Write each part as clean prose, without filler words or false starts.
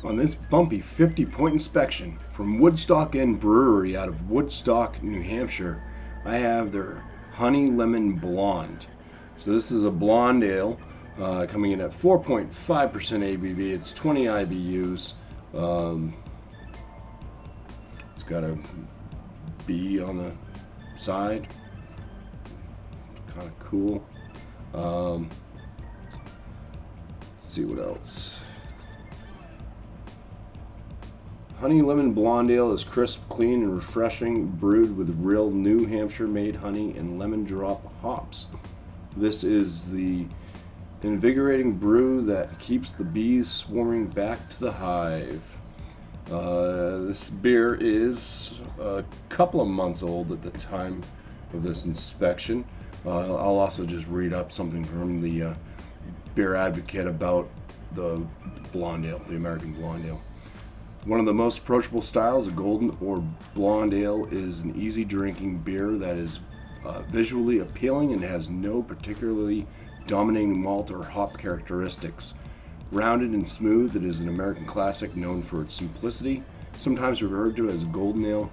On this bumpy 50-point inspection from Woodstock and Brewery out of Woodstock, New Hampshire, I have their Honey Lemon Blonde. So this is a blonde ale coming in at 4.5% ABV. It's 20 IBUs. It's got a B on the side. Kind of cool. Let's see what else. Honey Lemon Blonde Ale is crisp, clean, and refreshing, brewed with real New Hampshire-made honey and lemon drop hops. This is the invigorating brew that keeps the bees swarming back to the hive. This beer is a couple of months old at the time of this inspection. I'll also just read up something from the Beer Advocate about the blonde ale, the American blonde ale. One of the most approachable styles of golden or blonde ale is an easy drinking beer that is visually appealing and has no particularly dominating malt or hop characteristics. Rounded and smooth, it is an American classic known for its simplicity, sometimes referred to as golden ale.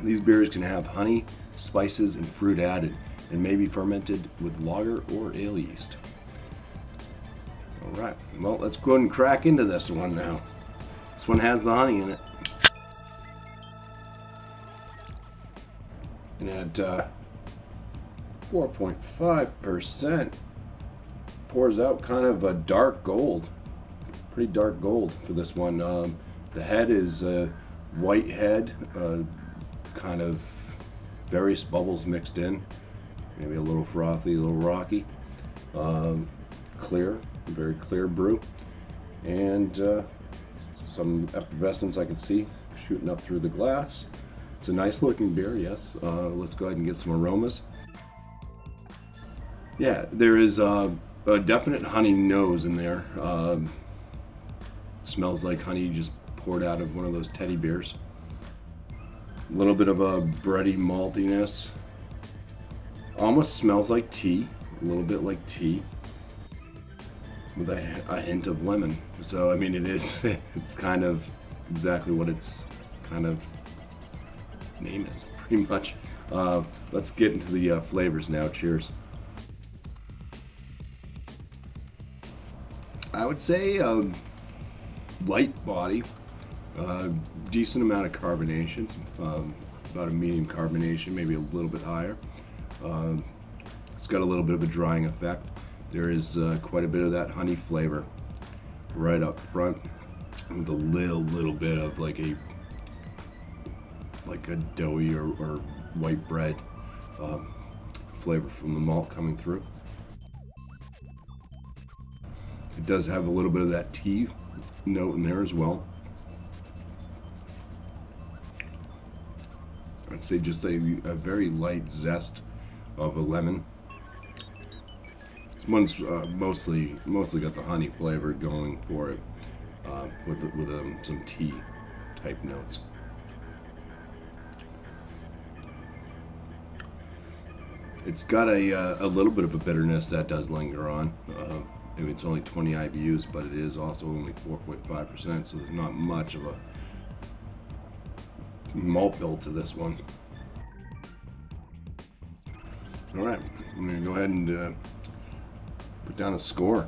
These beers can have honey, spices, and fruit added, and may be fermented with lager or ale yeast. Alright, well, let's go ahead and crack into this one now. This one has the honey in it. And at 4.5%, pours out kind of a dark gold. Pretty dark gold for this one. The head is a white head, kind of various bubbles mixed in. Maybe a little frothy, a little rocky. Clear, very clear brew. And some effervescence I can see shooting up through the glass. It's a nice looking beer, yes. Let's go ahead and get some aromas. Yeah, there is a definite honey nose in there. Smells like honey just poured out of one of those teddy bears. A little bit of a bready maltiness. Almost smells like tea, a little bit like tea, with a hint of lemon. So I mean, it's kind of exactly what its kind of name is, pretty much. Let's get into the flavors now. Cheers. I would say light body, decent amount of carbonation, about a medium carbonation, maybe a little bit higher. It's got a little bit of a drying effect. There is quite a bit of that honey flavor right up front, with a little bit of like a doughy or white bread flavor from the malt coming through. It does have a little bit of that tea note in there as well. I'd say just a very light zest of a lemon. This one's mostly got the honey flavor going for it, with some tea type notes. It's got a little bit of a bitterness that does linger on. I mean, it's only 20 IBUs, but it is also only 4.5%, so there's not much of a malt bill to this one. All right, I'm gonna go ahead and put down a score.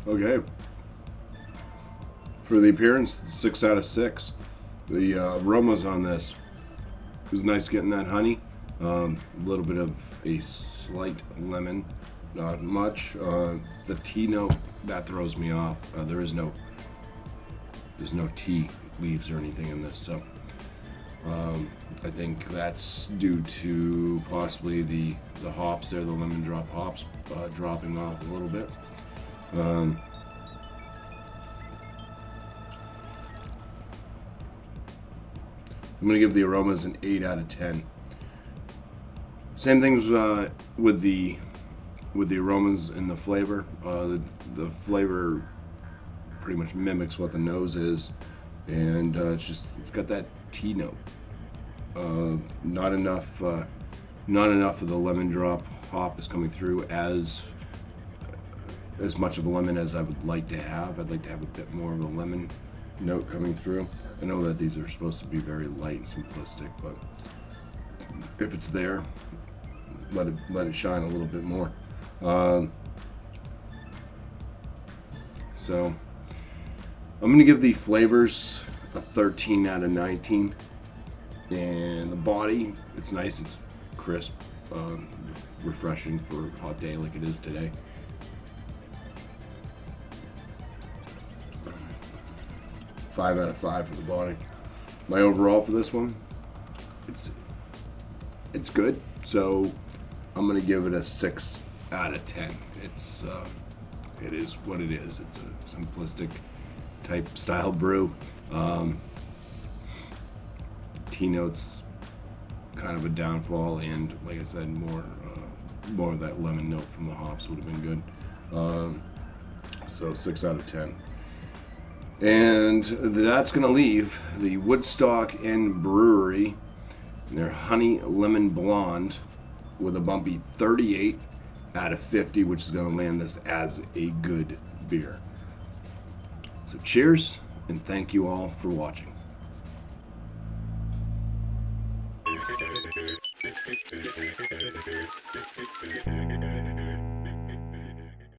Okay. For the appearance, 6 out of 6. The aromas on this, it was nice getting that honey. A little bit of a slight lemon, not much. The tea note, that throws me off. There's no tea leaves or anything in this, so I think that's due to possibly the hops there, the lemon drop hops dropping off a little bit. I'm going to give the aromas an 8 out of 10. Same things with the aromas and the flavor. The flavor pretty much mimics what the nose is, and it's got that tea note. Not enough of the lemon drop hop is coming through as much of a lemon as I would like to have. I'd like to have a bit more of a lemon note coming through. I know that these are supposed to be very light and simplistic, but if it's there, let it shine a little bit more. So I'm going to give the flavors a 13 out of 19. And the body, it's nice, it's crisp, refreshing for a hot day like it is today. Five out of 5 for the body. My overall for this one, it's good. So I'm gonna give it a 6 out of 10. It is what it is. It's a simplistic type style brew. Tea notes kind of a downfall, and like I said, more of that lemon note from the hops would have been good. So 6 out of 10. And that's going to leave the Woodstock and Brewery, their Honey Lemon Blonde, with a BuMpY 38 out of 50, which is going to land this as a good beer. So cheers, and thank you all for watching. Thank you.